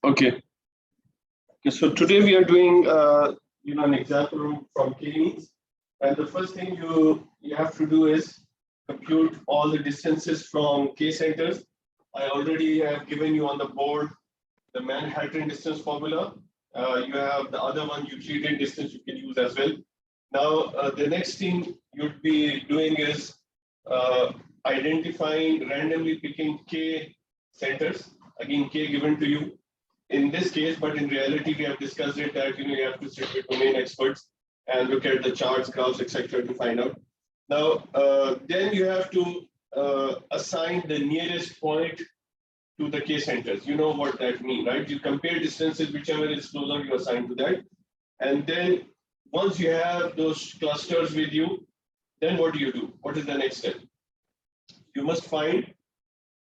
Okay. So today we are doing an example from KMeans, and the first thing you have to do is compute all the distances from K centers. I already have given you on the board the Manhattan distance formula. You have the other one, Euclidean distance, you can use as well. Now the next thing you'd be doing is identifying, randomly picking K centers. Again, K given to you in this case, but in reality, we have discussed it that you have to sit with domain experts and look at the charts, graphs, etc. to find out. Now, then you have to assign the nearest point to the K centers. You know what that means, right? You compare distances, whichever is closer, you assign to that. And then once you have those clusters with you, then what do? What is the next step? You must find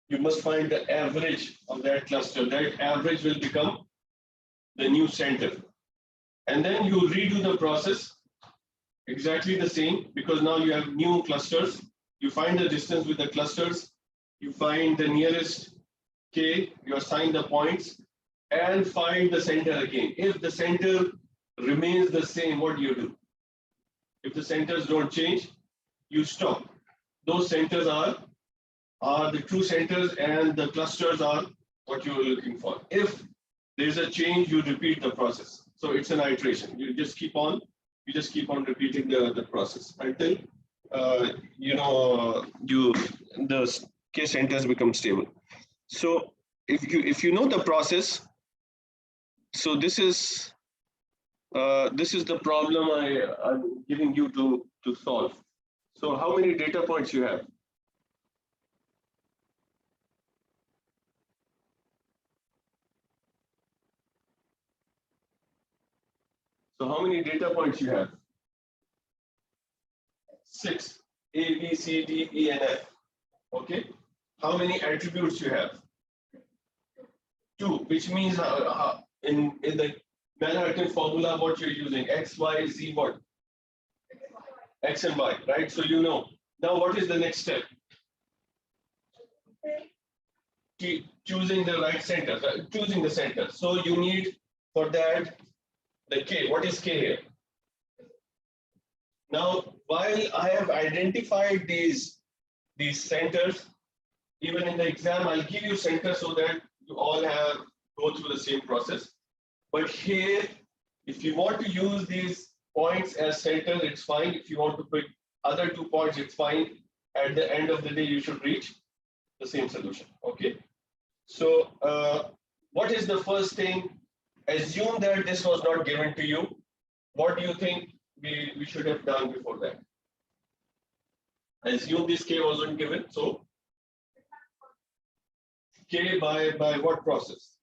the average of that cluster. That average will become the new center. And then you redo the process exactly the same, because now you have new clusters. You find the distance with the clusters, you find the nearest K, you assign the points, and find the center again. If the center remains the same, what do? If the centers don't change, you stop. Those centers are the true centers, and the clusters are what you are looking for. If there's a change, you repeat the process. So it's an iteration. You just keep on repeating the process until the K centers become stable. So if you know the process, so this is the problem I'm giving you to solve. So how many data points you have? So how many data points you have? 6. A, B, C, D, E, and F. Okay. How many attributes you have? 2, which means in the Manhattan formula, what you're using, X, Y, Z, what? X and Y, right? So you know. Now what is the next step? Choosing the right center, choosing the center. So you need for that the K. What is K here? Now, while I have identified these centers, even in the exam, I'll give you centers so that you all go through the same process. But here, if you want to use these points as centers, it's fine. If you want to pick other 2 points, it's fine. At the end of the day, you should reach the same solution. Okay. So, what is the first thing? Assume that this was not given to you. What do you think we should have done before that? Assume this K wasn't given. So, K by what process?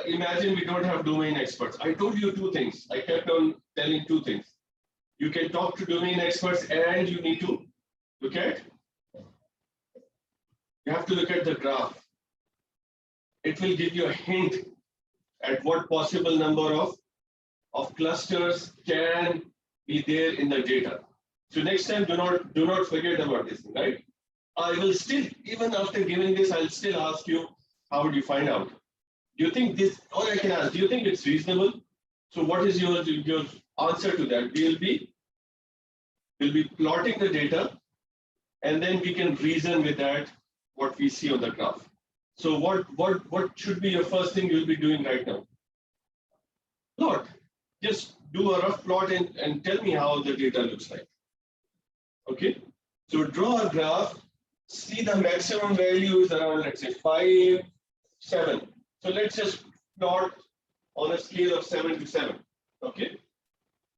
Imagine we don't have domain experts. I told you 2 things. I kept on telling 2 things. You can talk to domain experts, and you need to look at. You have to look at the graph. It will give you a hint at what possible number of clusters can be there in the data. So next time, do not forget about this, right? I will still, even after giving this, I'll still ask you, how would you find out? Do you think this, or I can ask, do you think it's reasonable? So what is your answer to that? We'll be plotting the data, and then we can reason with that what we see on the graph. So what should be your first thing you'll be doing right now? Plot. Just do a rough plot and tell me how the data looks like. Okay. So draw a graph. See the maximum value is around, let's say 5, 7. So let's just plot on a scale of 7 to 7. Okay.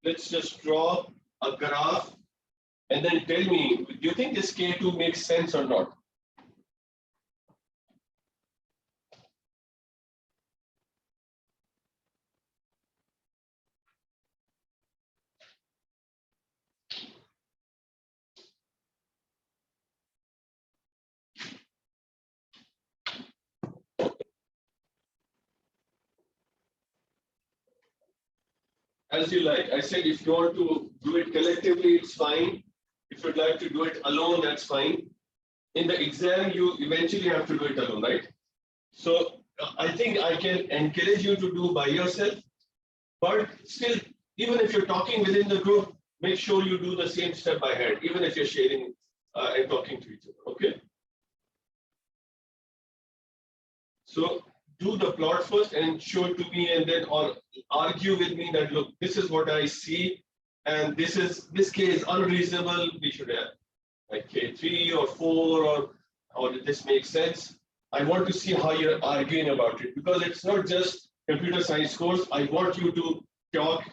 Let's just draw a graph and then tell me, do you think this K2 makes sense or not? As you like. I said if you want to do it collectively, it's fine. If you'd like to do it alone, that's fine. In the exam, you eventually have to do it alone, right? So I think I can encourage you to do by yourself, but still, even if you're talking within the group, make sure you do the same step by hand, even if you're sharing and talking to each other. Okay. So do the plot first and show it to me, and then or argue with me that look, this is what I see, and this K is unreasonable. We should have like K3 or 4 or this makes sense. I want to see how you're arguing about it, because it's not just computer science course. I want you to talk,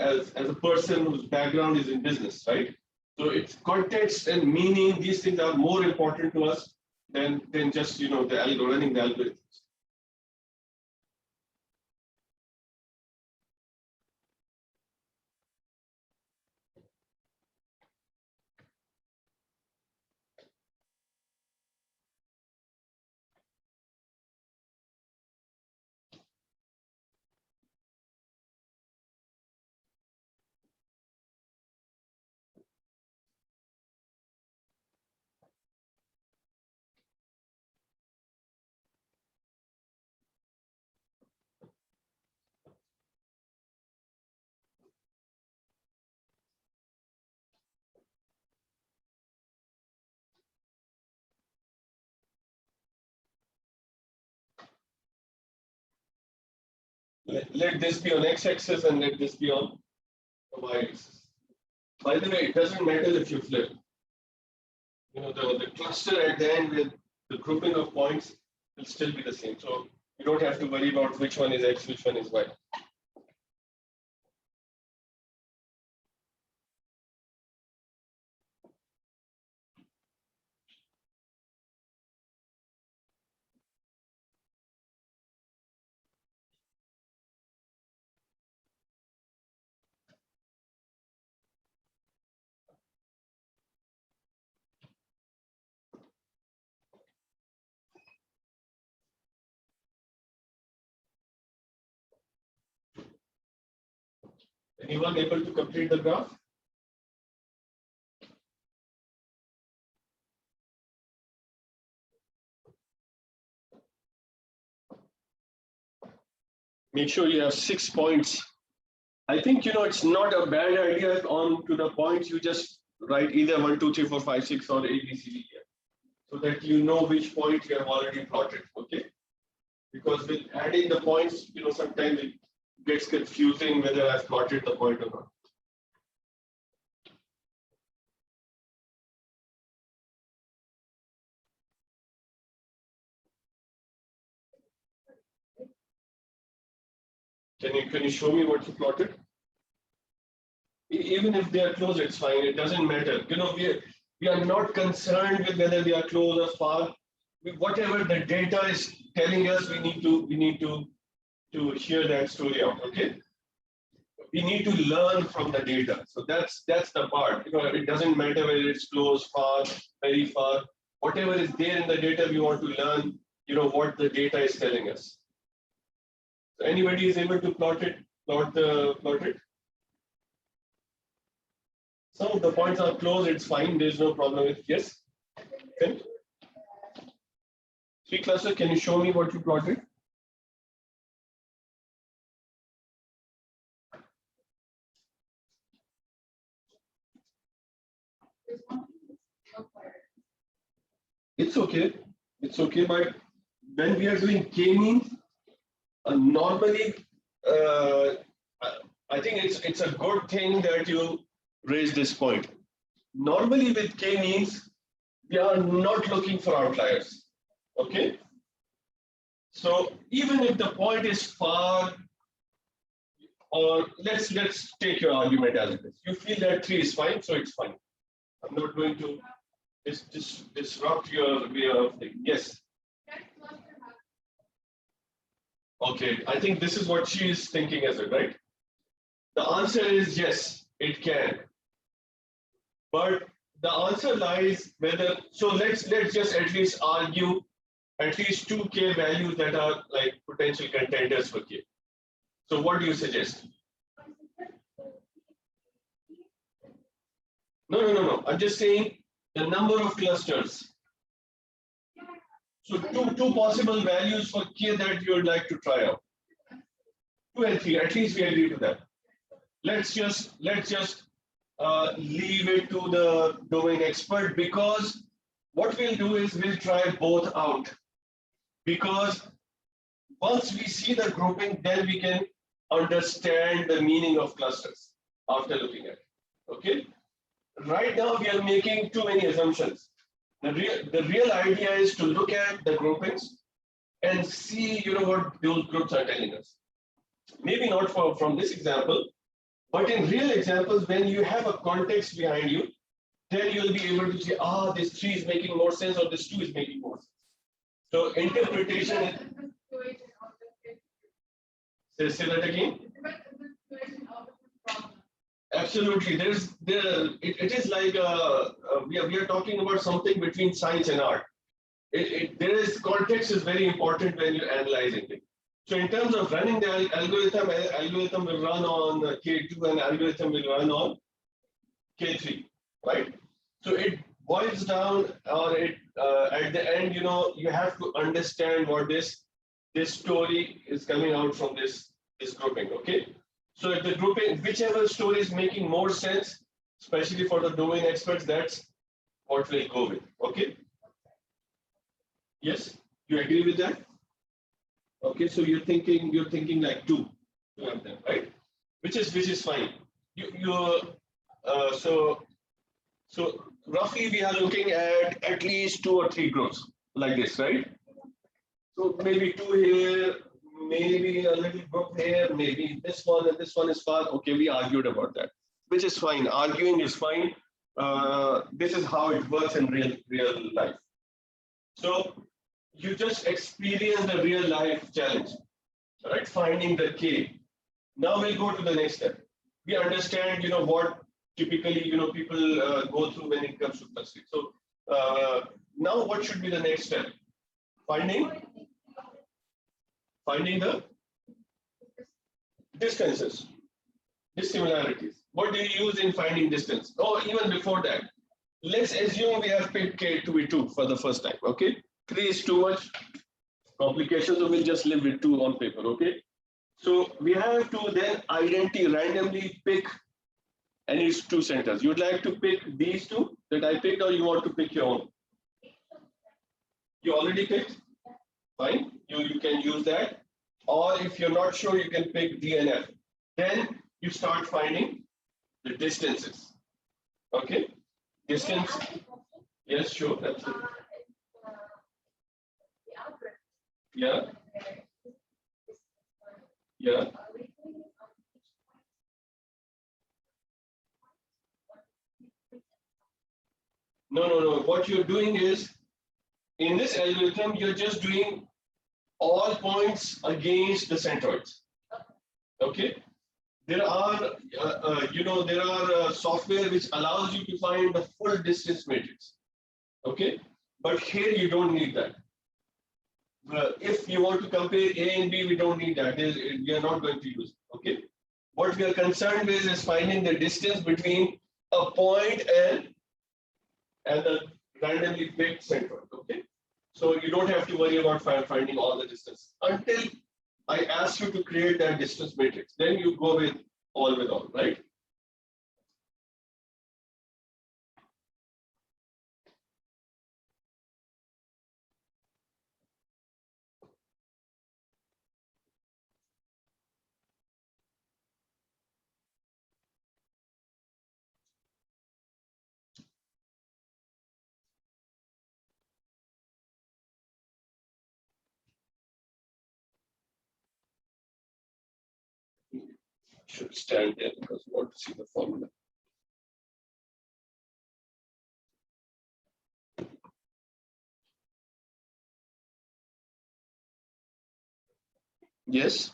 as a person whose background is in business, right? So it's context and meaning. These things are more important to us than just the running the algorithm. Let this be on x-axis and let this be on the y-axis. By the way, it doesn't matter if you flip. The cluster at the end with the grouping of points will still be the same. So you don't have to worry about which one is x, which one is y. Anyone able to complete the graph? Make sure you have 6 points. I think it's not a bad idea on to the points. You just write either 1, 2, 3, 4, 5, 6 or A, B, C, D here, so that you know which point you have already plotted. Okay, because with adding the points, sometimes it gets confusing whether I've plotted the point or not. Can you show me what you plotted? Even if they are close, it's fine. It doesn't matter. We are not concerned with whether they are close or far. Whatever the data is telling us, we need to hear that story out. Okay. We need to learn from the data. So that's the part. It doesn't matter whether it's close, far, very far. Whatever is there in the data, we want to learn. What the data is telling us. So anybody is able to plot it? Plot it. Some of the points are close. It's fine. There's no problem with yes. Okay. Three cluster. Can you show me what you plotted? It's okay. It's okay. But when we are doing K-means, normally, I think it's a good thing that you raise this point. Normally with K-means, we are not looking for outliers. Okay. So even if the point is far, or let's take your argument as it is. You feel that 3 is fine, so it's fine. I'm not going to disrupt your way of thinking. Yes. Okay, I think this is what she is thinking as well, right? The answer is yes, it can. But the answer lies whether, so let's just at least argue at least 2 K values that are like potential contenders for K. So what do you suggest? No. I'm just saying the number of clusters. So two possible values for K that you would like to try out. 2 and 3, at least we agree to that. Let's just leave it to the domain expert, because what we'll do is we'll try both out. Because once we see the grouping, then we can understand the meaning of clusters after looking at it. Okay. Right now we are making too many assumptions. The real idea is to look at the groupings and see, what those groups are telling us. Maybe not from this example, but in real examples, when you have a context behind you, then you'll be able to say, this 3 is making more sense, or this 2 is making more sense. So interpretation. Say that again. Absolutely. It is like we are talking about something between science and art. Context is very important when you're analyzing it. So in terms of running the algorithm will run on K2 and algorithm will run on K3, right? So it boils down, or at the end, you have to understand what this story is coming out from this grouping, okay? So if the grouping, whichever story is making more sense, especially for the domain experts, that's what we'll go with, okay? Yes, you agree with that? Okay, so you're thinking like two of them, right? Which is fine. So roughly we are looking at least 2 or 3 groups like this, right? So maybe 2 here, maybe a little group here, maybe this one and this one is far. Okay, we argued about that, which is fine. Arguing is fine. This is how it works in real life. So you just experience the real life challenge, right? Finding the K. Now we'll go to the next step. We understand, what typically, people go through when it comes to clustering. So now what should be the next step? Finding the distances, dissimilarities. What do you use in finding distance? Oh, even before that, let's assume we have picked K to be 2 for the first time, okay? 3 is too much complication, so we'll just live with 2 on paper, okay? So we have to then randomly pick any 2 centers. You'd like to pick these 2 that I picked, or you want to pick your own? You already picked? Fine, you can use that. Or if you're not sure, you can pick D and F. Then you start finding the distances. Okay? Distance. Yes, sure, absolutely. Yeah. Yeah. No. What you're doing is, in this algorithm, you're just doing all points against the centroids. Okay. There are, software which allows you to find the full distance matrix. Okay. But here you don't need that. If you want to compare A and B, we don't need that. We are not going to use it. Okay. What we are concerned with is finding the distance between a point and the randomly picked centroid. Okay. So you don't have to worry about finding all the distance until I ask you to create that distance matrix. Then you go with all, right? Should stand there because we want to see the formula. Yes.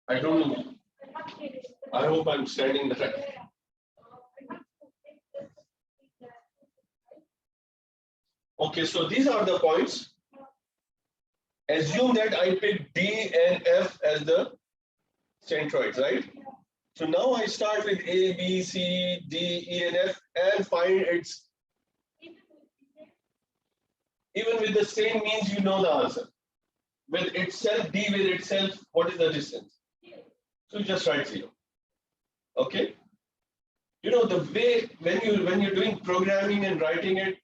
I don't know. I hope I'm standing there. Okay, so these are the points. Assume that I pick D and F as the centroids, right? So now I start with A, B, C, D, E, and F and find its Even with the same means, you know the answer. With itself, D with itself, what is the distance? So just write 0. Okay. You know the way when you're doing programming and writing it,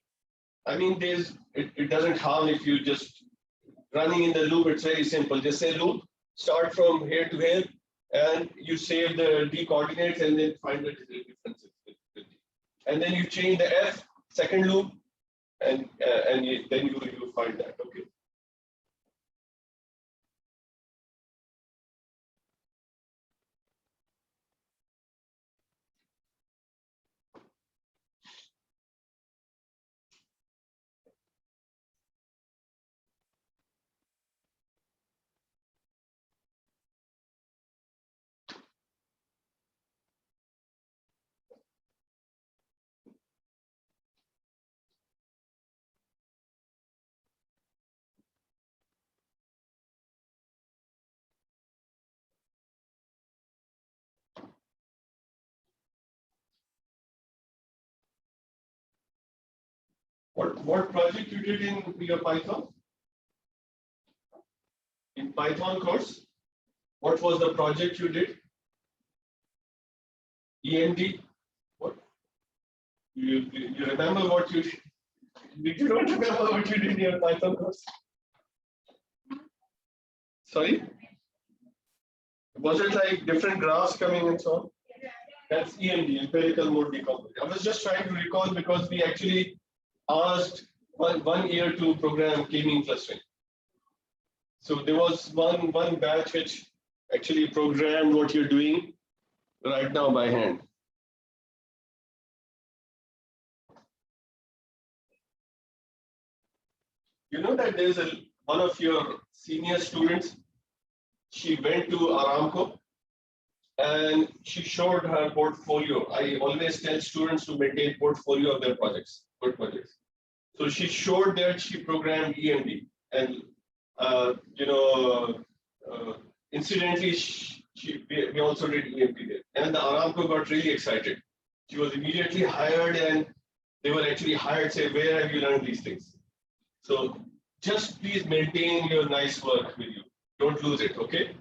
I mean, it doesn't harm if you just running in the loop. It's very simple. Just say loop, start from here to here, and you save the D coordinates and then find the differences. And then you change the F, second loop, and then you find that. Okay. What project you did in your Python? In Python course, what was the project you did? EMD? What? You remember what you did? Did you not remember what you did in your Python course? Sorry? Was it like different graphs coming and so on? That's EMD, empirical mode decomposition. I was just trying to recall because we actually asked one year to program K-mean clustering. So there was one batch which actually programmed what you're doing right now by hand. You know that there's one of your senior students, she went to Aramco and she showed her portfolio. I always tell students to maintain portfolio of their projects, good projects. So she showed that she programmed EMD, and incidentally, we also did EMD there. And the Aramco got really excited. She was immediately hired, and they were actually hired. Say, where have you learned these things? So just please maintain your nice work with you. Don't lose it, okay?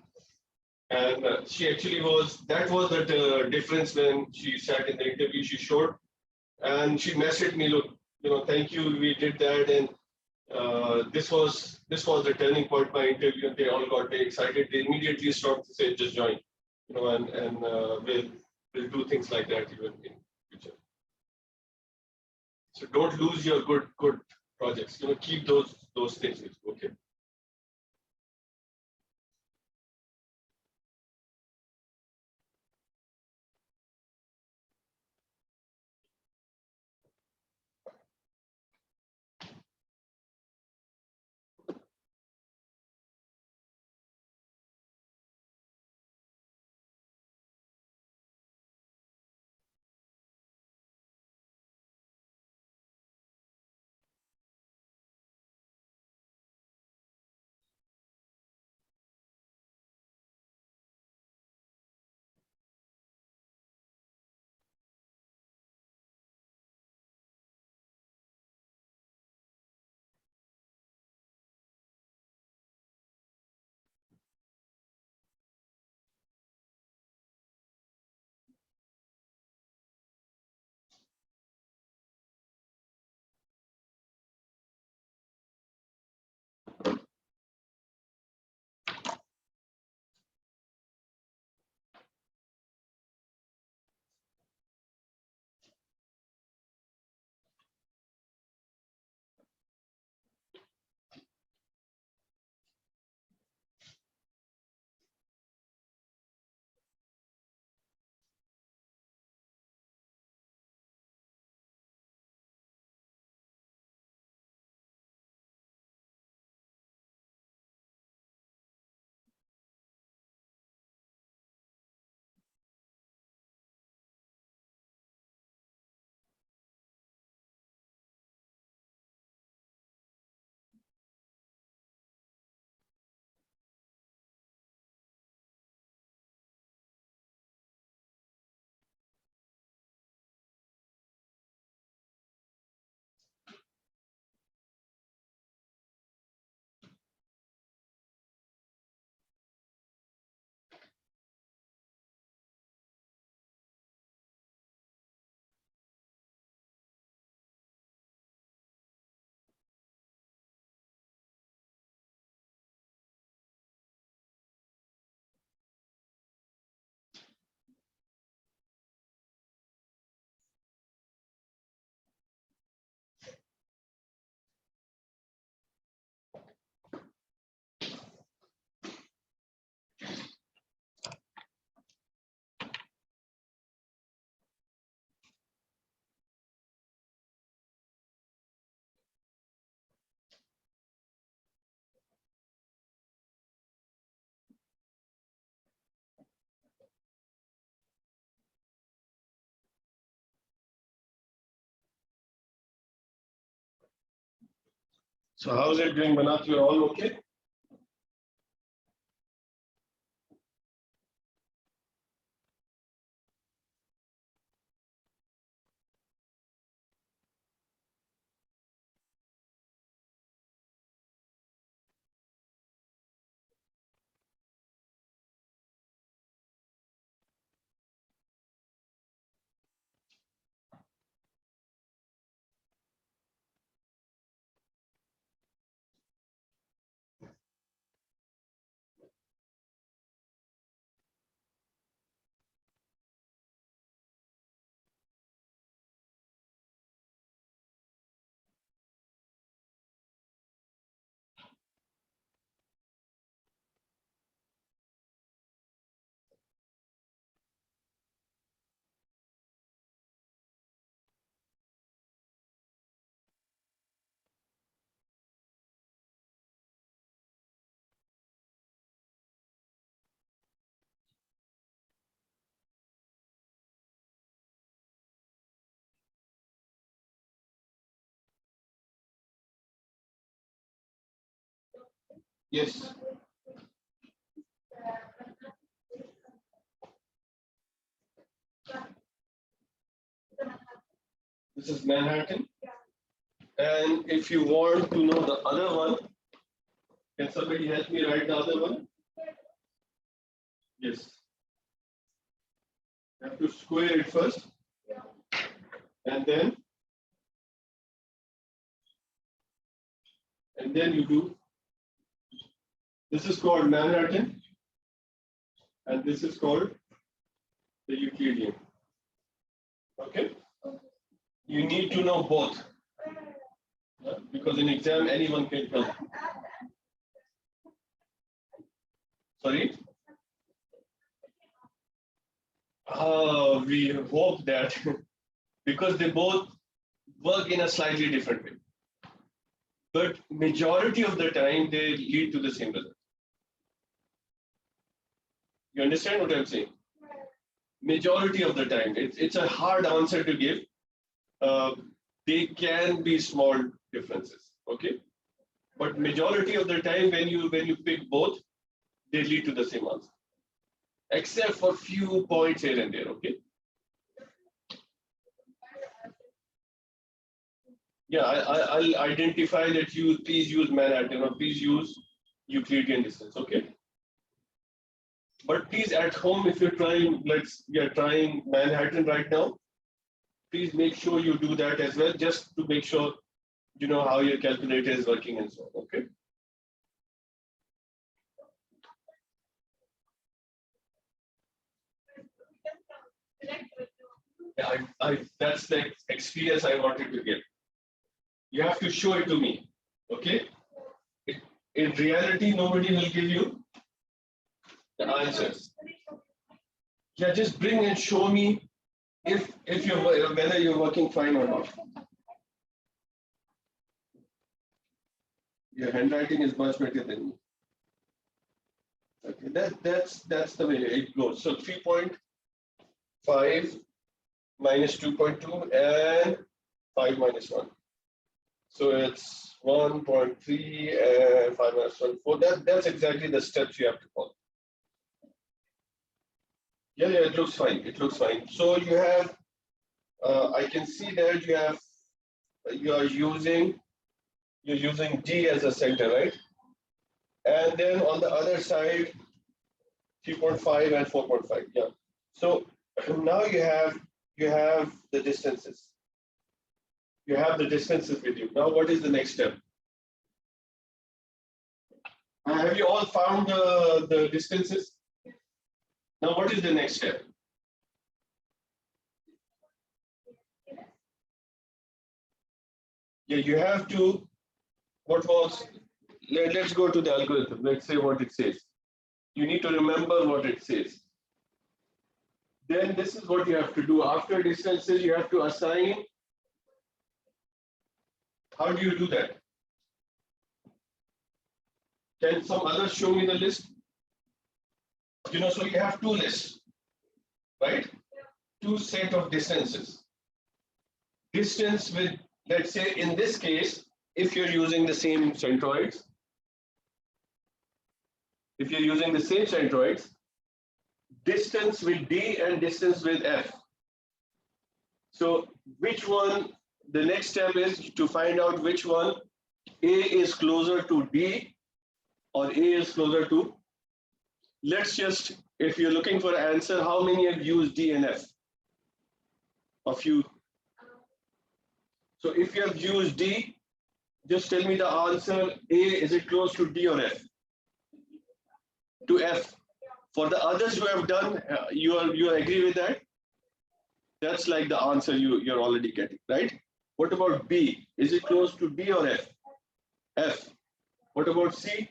And she actually that was the difference when she sat in the interview. She showed, and she messaged me, look, thank you, we did that, and this was the turning point my interview, and they all got very excited. They immediately stopped to say, just join, and we'll do things like that even in future. So don't lose your good projects. Keep those things with you, okay? So how's it going, Manath? You're all okay? Yes. This is Manhattan. And if you want to know the other one, can somebody help me write the other one? Yes. You have to square it first. And then you do. This is called Manhattan. And this is called the Euclidean. Okay? You need to know both. Because in exam, anyone can come. Sorry? We hope that because they both work in a slightly different way. But majority of the time, they lead to the same result. You understand what I'm saying? Majority of the time, it's a hard answer to give. They can be small differences, okay? But majority of the time, when you pick both, they lead to the same answer, except for few points here and there, okay? Yeah, I'll identify that you please use Manhattan or please use Euclidean distance, okay? But please at home, if you're trying, you're trying Manhattan right now, please make sure you do that as well, just to make sure you know how your calculator is working and so on, okay? Yeah, that's the experience I wanted to get. You have to show it to me, okay? In reality, nobody will give you the answers. Yeah, just bring and show me if you're whether you're working fine or not. Your handwriting is much better than me. Okay, that's the way it goes. So 3.5 minus 2.2 and 5 minus 1. So it's 1.3 and 5 minus 1, 4. That's exactly the steps you have to follow. Yeah, it looks fine. It looks fine. So you have, I can see that you're using D as a center, right? And then on the other side, 3.5 and 4.5. Yeah. So now you have the distances. You have the distances with you. Now what is the next step? Have you all found the distances? Now what is the next step? Yeah, you have to, let's go to the algorithm. Let's say what it says. You need to remember what it says. Then this is what you have to do. After distances, you have to assign. How do you do that? Can some others show me the list? So you have two lists, right? Two set of distances. Distance with, let's say in this case, if you're using the same centroids, distance with D and distance with F. So which one, the next step is to find out which one A is closer to D or A is closer to. Let's just, if you're looking for an answer, how many have used D and F? A few. So if you have used D, just tell me the answer. A, is it close to D or F? To F. For the others who have done, you agree with that? That's like the answer you're already getting, right? What about B? Is it close to D or F? F. What about C?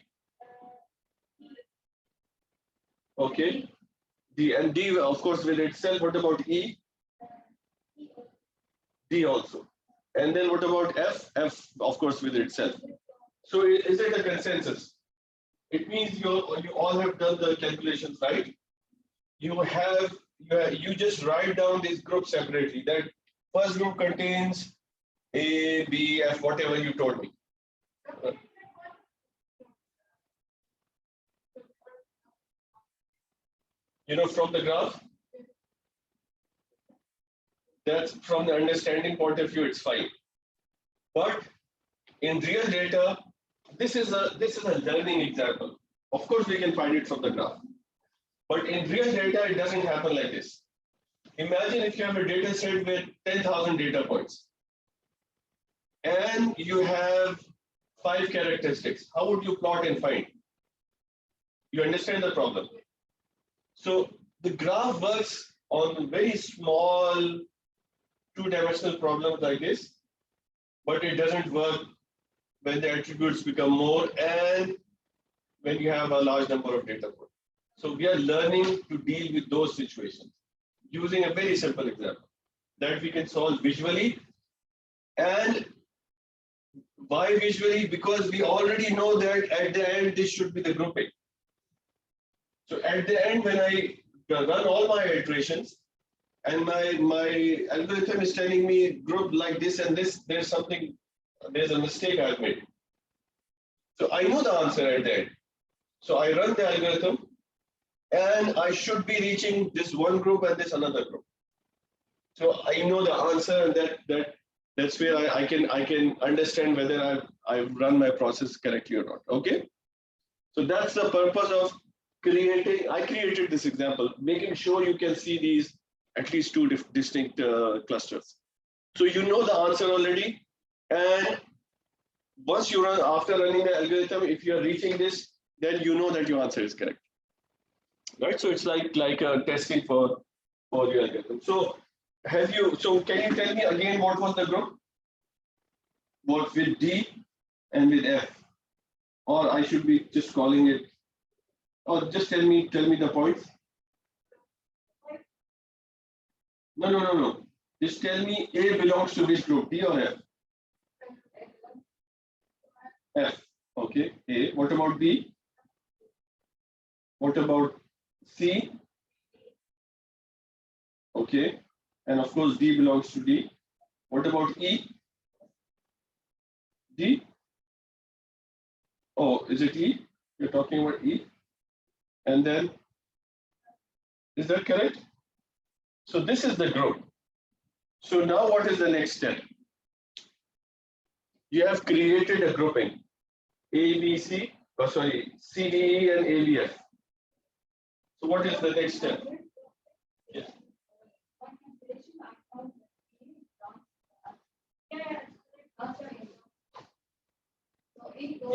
Okay. D, and D, of course, with itself. What about E? D also. And then what about F? F, of course, with itself. So is it a consensus? It means you all have done the calculations, right? You just write down these groups separately. That first group contains A, B, F, whatever you told me. From the graph, that's from the understanding point of view, it's fine. But in real data, this is a learning example. Of course, we can find it from the graph. But in real data, it doesn't happen like this. Imagine if you have a data set with 10,000 data points and you have 5 characteristics. How would you plot and find? You understand the problem? So the graph works on very small 2-dimensional problems like this, but it doesn't work when the attributes become more and when you have a large number of data points. So we are learning to deal with those situations using a very simple example that we can solve visually. And why visually? Because we already know that at the end, this should be the grouping. So at the end, when I run all my iterations and my algorithm is telling me group like this and this, there's a mistake I've made. So I know the answer at the end. So I run the algorithm and I should be reaching this one group and this another group. So I know the answer, and that's where I can understand whether I've run my process correctly or not. Okay. So that's the purpose of creating. I created this example, making sure you can see these at least 2 distinct clusters. So you know the answer already, and once you run, after running the algorithm, if you are reaching this, then you know that your answer is correct, right? So it's like a testing for your algorithm. So can you tell me again what was the group? What with D and with F, or I should be just calling it, or just tell me the points. No. Just tell me A belongs to which group, D or F? F. Okay. A. What about B? What about C? Okay. And of course, D belongs to D. What about E? D? Oh, is it E? You're talking about E? And then, is that correct? So this is the group. So now what is the next step? You have created a grouping. A, B, C, C, D, E, and A, B, F. So what is the next step? Yes.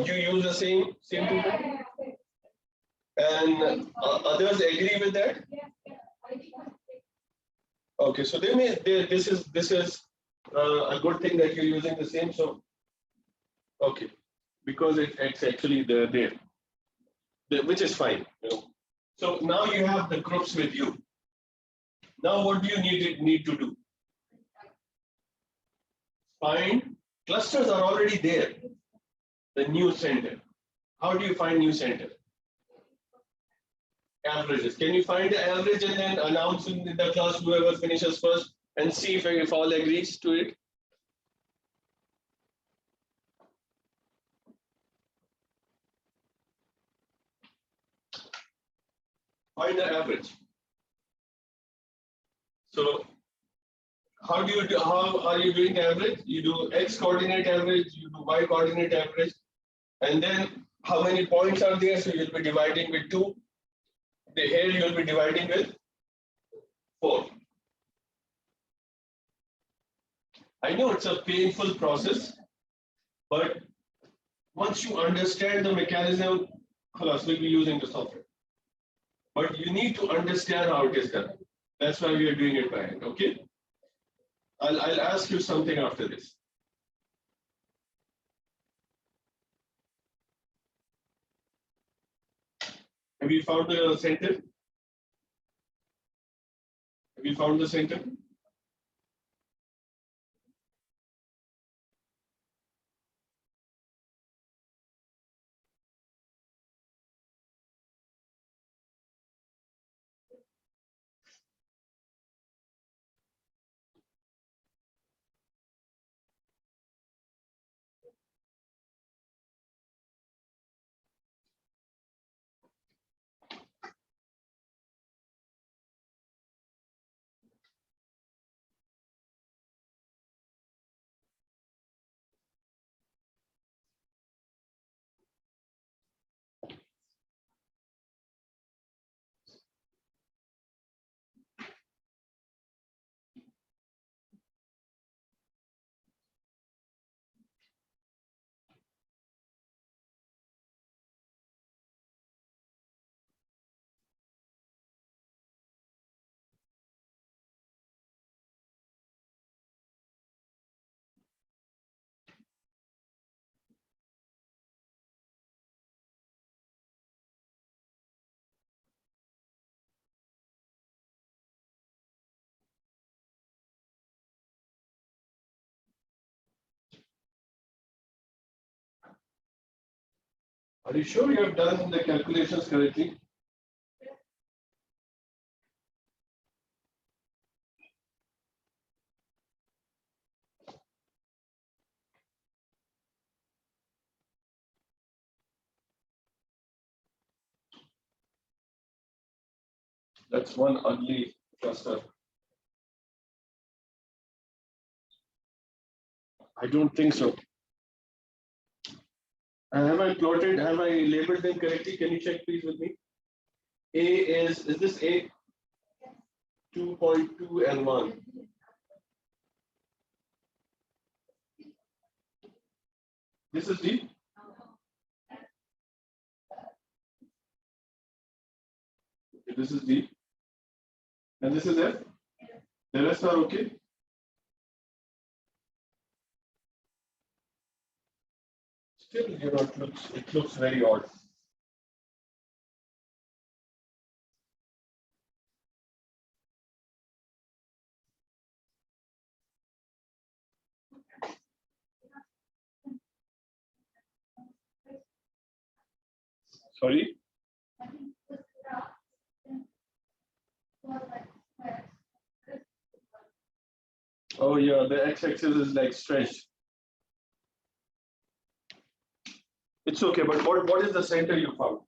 You use the same tool? And others agree with that? Okay, so this is a good thing that you're using the same. So okay, because it's actually there, which is fine. So now you have the groups with you. Now what do you need to do? Find clusters are already there. The new center. How do you find new center? Averages. Can you find the average and then announce in the class whoever finishes first and see if all agrees to it? find the average. So how are you doing the average? You do X coordinate average, you do Y coordinate average, and then how many points are there? So you'll be dividing with 2. Here you'll be dividing with 4. I know it's a painful process, but once you understand the mechanism, we'll be using the software. But you need to understand how it is done. That's why we are doing it by hand, okay? I'll ask you something after this. Have you found the center? Have you found the center? Are you sure you have done the calculations correctly? That's one ugly cluster. I don't think so. Have I labeled them correctly? Can you check please with me? A is this A? 2.2 and 1. This is D? Okay, this is D. And this is F? The rest are okay? Still, it looks very odd. Sorry? Oh yeah, the x-axis is like stretched. It's okay, but what is the center you found?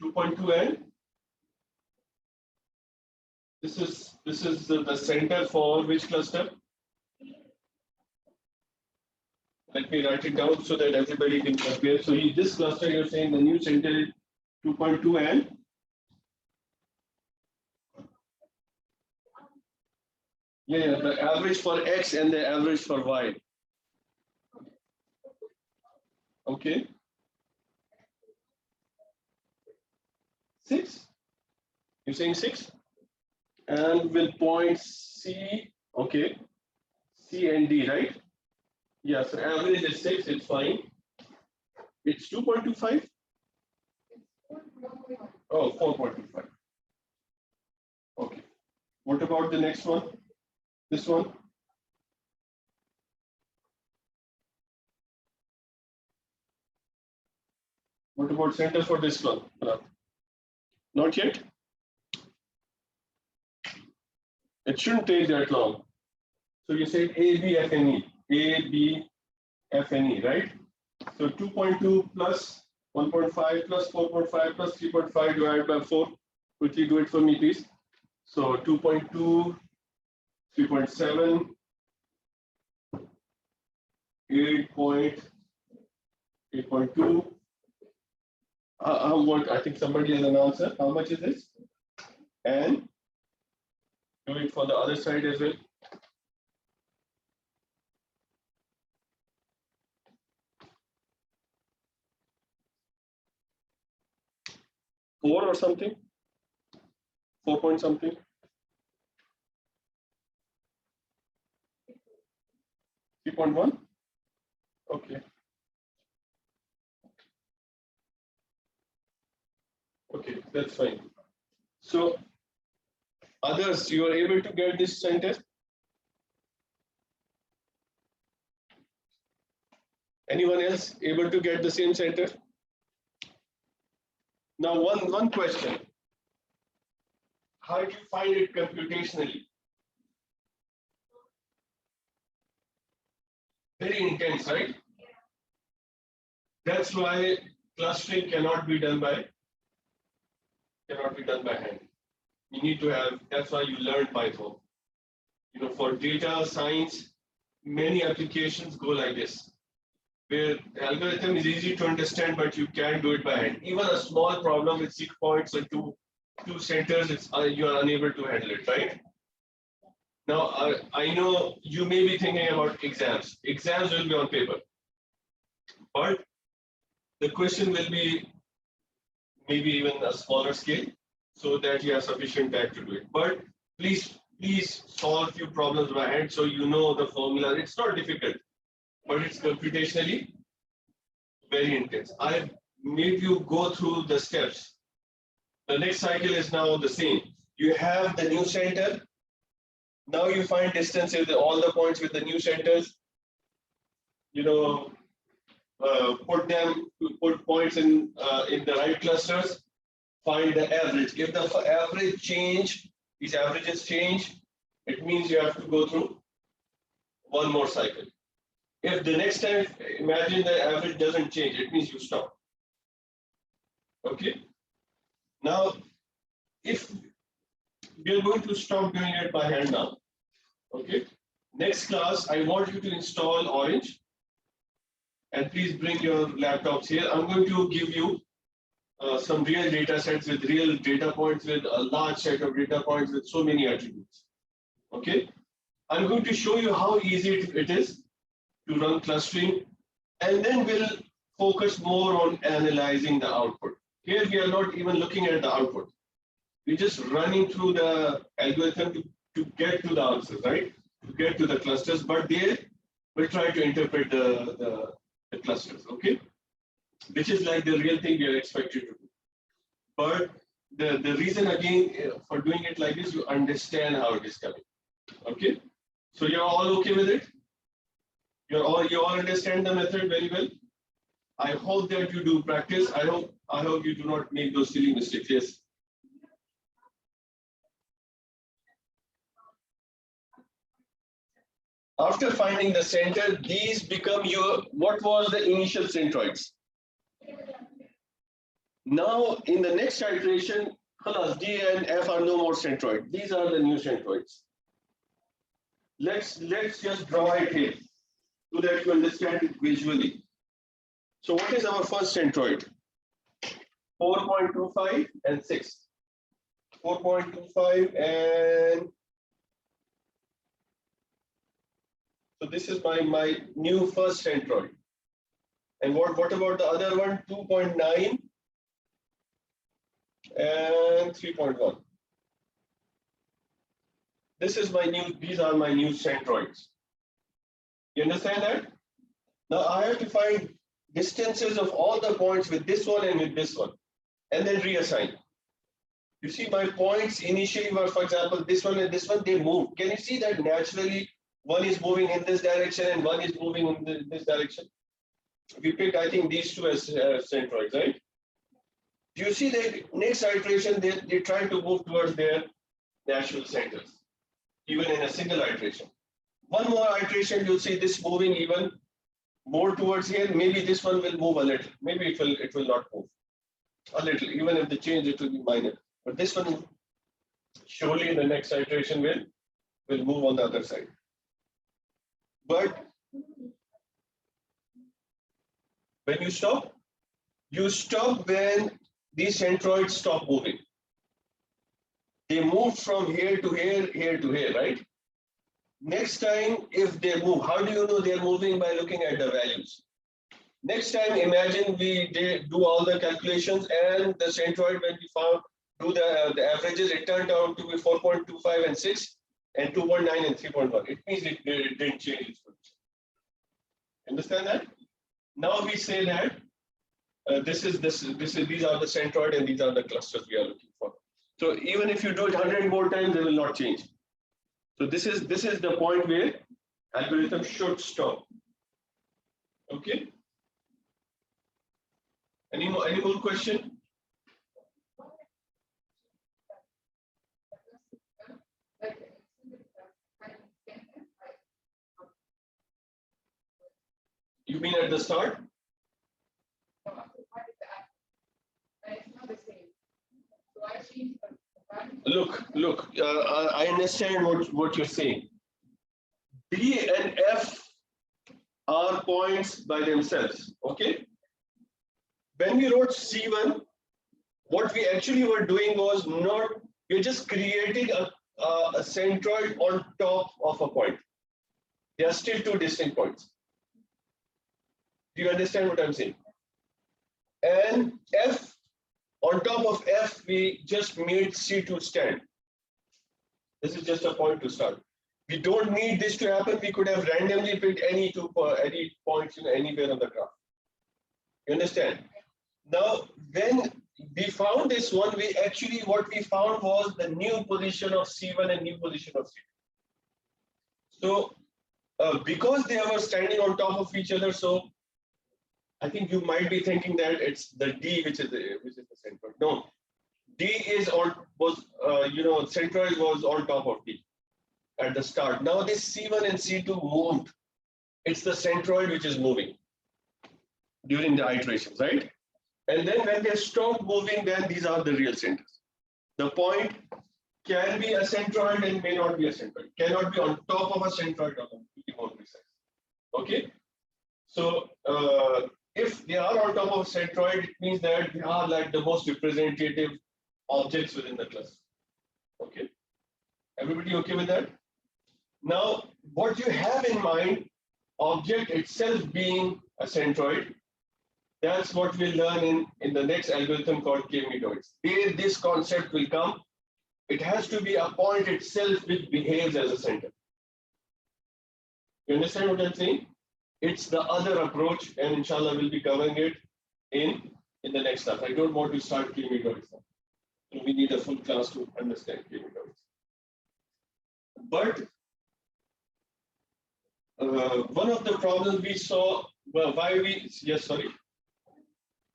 2.2 and this is the center for which cluster? Let me write it down so that everybody can compare. So this cluster you're saying the new center is 2.2 and yeah, the average for X and the average for Y. Okay. 6? You're saying 6? And with points C, okay. C and D, right? Yeah, so average is 6, it's fine. It's 2.25? Oh, 4.25. Okay. What about the next one? This one? What about center for this one? Not yet? It shouldn't take that long. So you said A, B, F, and E. A, B, F, and E, right? So 2.2 plus 1.5 plus 4.5 plus 3.5 divided by 4. Quickly do it for me, please. So 2.2, 3.7, 8.2. What? I think somebody has an answer. How much is this? And do it for the other side as well. Four or something? 4 point something? $3.1? Okay. Okay, that's fine. So, others, you are able to get this center? Anyone else able to get the same center? Now, one question. How do you find it computationally? Very intense, right? That's why clustering cannot be done by hand. You need to have, that's why you learn Python. You know, for data science, many applications go like this, where the algorithm is easy to understand, but you can't do it by hand. Even a small problem with 6 points or two centers, it's you are unable to handle it, right? Now, I know you may be thinking about exams. Exams will be on paper, but the question will be maybe even a smaller scale, so that you have sufficient time to do it. But please solve few problems by hand so you know the formula. It's not difficult, but it's computationally very intense. I've made you go through the steps. The next cycle is now the same. You have the new center. Now you find distances, all the points with the new centers. You know, put points in the right clusters. Find the average. If the average change, these averages change, it means you have to go through one more cycle. If the next time, imagine the average doesn't change, it means you stop. Okay. Now, if we are going to stop doing it by hand now. Okay. Next class, I want you to install Orange. And please bring your laptops here. I'm going to give you some real data sets with real data points, with a large set of data points with so many attributes. Okay. I'm going to show you how easy it is to run clustering, and then we'll focus more on analyzing the output. Here we are not even looking at the output. We're just running through the algorithm to get to the answers, right? To get to the clusters, but there we'll try to interpret the clusters, okay? Which is like the real thing we are expected to do. But the reason again for doing it like this, you understand how it is coming. Okay? So you're all okay with it? You all understand the method very well? I hope that you do practice. I hope you do not make those silly mistakes. Yes. After finding the center, these become your, what was the initial centroids? Now, in the next iteration, D and F are no more centroid. These are the new centroids. Let's just draw it here so that you understand it visually. So what is our first centroid? 4.25 and 6. 4.25 and so this is my new first centroid. And what about the other one? 2.9 and 3.1. This is my new, these are my new centroids. You understand that? Now I have to find distances of all the points with this one and with this one, and then reassign. You see my points initially were, for example, this one and this one, they move. Can you see that naturally one is moving in this direction and one is moving in this direction? We picked, I think, these two as centroids, right? Do you see that next iteration, they try to move towards their natural centers, even in a single iteration. One more iteration, you'll see this moving even more towards here, maybe this one will move a little. Maybe it will not move a little. Even if they change, it will be minor. But this one surely in the next iteration will move on the other side. But when you stop when these centroids stop moving. They move from here to here, right? Next time, if they move, how do you know they're moving? By looking at the values. Next time, imagine we do all the calculations and the centroid, when we do the averages, it turned out to be 4.25 and 6 and 2.9 and 3.1. It means it didn't change its position. Understand that? Now we say that these are the centroid and these are the clusters we are looking for. So even if you do it 100 more times, they will not change. So this is the point where algorithm should stop. Okay. Any more question? You mean at the start? Look. I understand what you're saying. D and F are points by themselves. Okay. When we wrote C1, what we actually were doing was we're just creating a centroid on top of a point. They are still two distinct points. Do you understand what I'm saying? And F, on top of F, we just made C2 stand. This is just a point to start. We don't need this to happen. We could have randomly picked any points anywhere on the graph. You understand? Now, when we found this one, what we found was the new position of C1 and new position of C2. So, because they were standing on top of each other, so I think you might be thinking that it's the D which is the centroid. No, D centroid was on top of D at the start. Now this C1 and C2 moved. It's the centroid which is moving during the iterations, right? And then when they stop moving, then these are the real centers. The point can be a centroid and may not be a centroid. Cannot be on top of a centroid or to be more precise. Okay. So if they are on top of a centroid, it means that they are like the most representative objects within the cluster. Okay. Everybody okay with that? Now, what you have in mind, object itself being a centroid, that's what we'll learn in the next algorithm called KMeans. Where this concept will come, it has to be a point itself which behaves as a center. You understand what I'm saying? It's the other approach, and inshallah we'll be covering it in the next class. I don't want to start KMeans now. We need a full class to understand KMeans. But one of the problems we saw,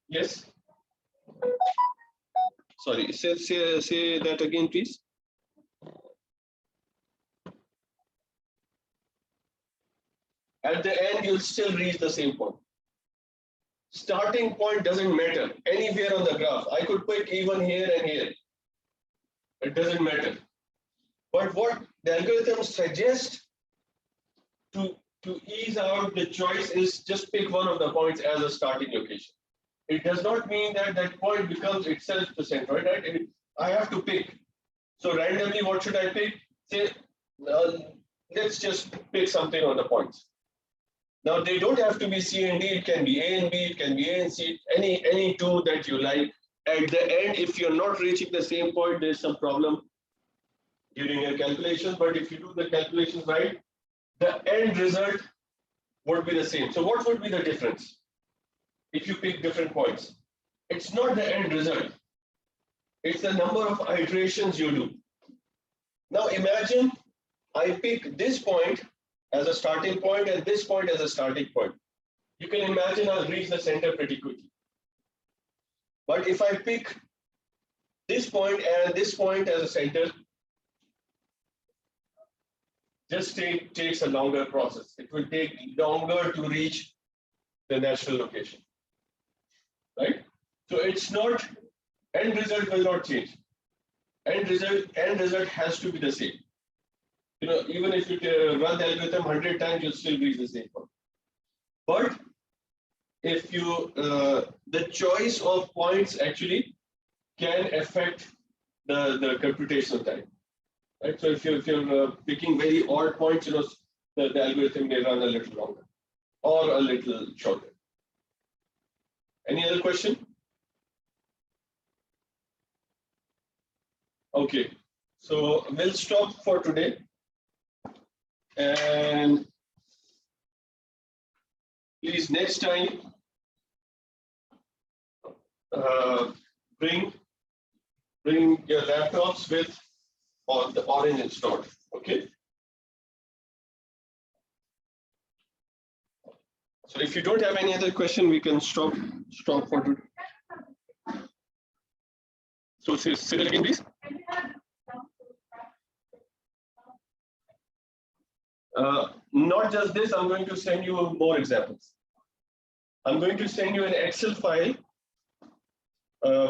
Yes. Sorry. Say that again, please. At the end, you'll still reach the same point. Starting point doesn't matter anywhere on the graph. I could pick even here and here. It doesn't matter. But what the algorithm suggests to ease out the choice is just pick one of the points as a starting location. It does not mean that that point becomes itself the centroid, right? I have to pick. So randomly, what should I pick? Say, let's just pick something on the points. Now they don't have to be C and D. It can be A and B. It can be A and C. Any two that you like. At the end, if you're not reaching the same point, there's some problem during your calculation. But if you do the calculations right, the end result would be the same. So what would be the difference? If you pick different points, it's not the end result. It's the number of iterations you do. Now imagine I pick this point as a starting point and this point as a starting point. You can imagine I'll reach the center pretty quickly. But if I pick this point and this point as a center, just takes a longer process. It will take longer to reach the natural location, right? So it's not, end result will not change. End result has to be the same. You know, even if you run the algorithm 100 times, you'll still reach the same point. But if you, the choice of points actually can affect the computational time, right? So if you're picking very odd points, you know, the algorithm may run a little longer or a little shorter. Any other question? Okay, so we'll stop for today, and please next time bring your laptops with the orange installed. Okay. So if you don't have any other question, we can stop for today. So say that again, please. Not just this, I'm going to send you more examples. I'm going to send you an Excel file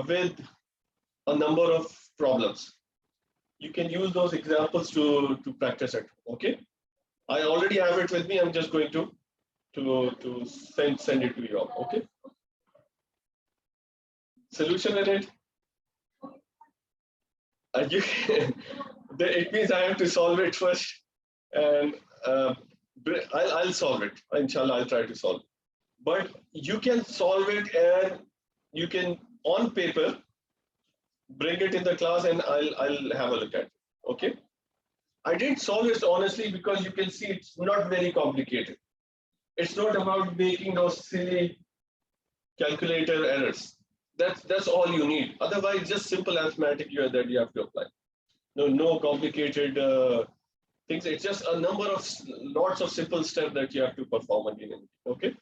with a number of problems. You can use those examples to practice it. Okay. I already have it with me. I'm just going to send it to you all. Okay. Solution in it. It means I have to solve it first, and I'll solve it. Inshallah, I'll try to solve it. But you can solve it, and you can on paper bring it in the class, and I'll have a look at it. Okay. I didn't solve it honestly because you can see it's not very complicated. It's not about making those silly calculator errors. That's all you need. Otherwise, just simple arithmetic that you have to apply. No complicated things. It's just a number of lots of simple steps that you have to perform again. Okay.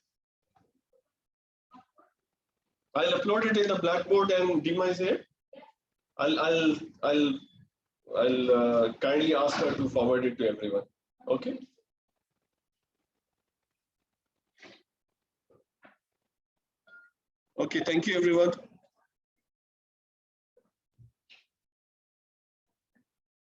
I'll upload it in the Blackboard, and Dima is here. I'll kindly ask her to forward it to everyone. Okay. Okay. Thank you, everyone.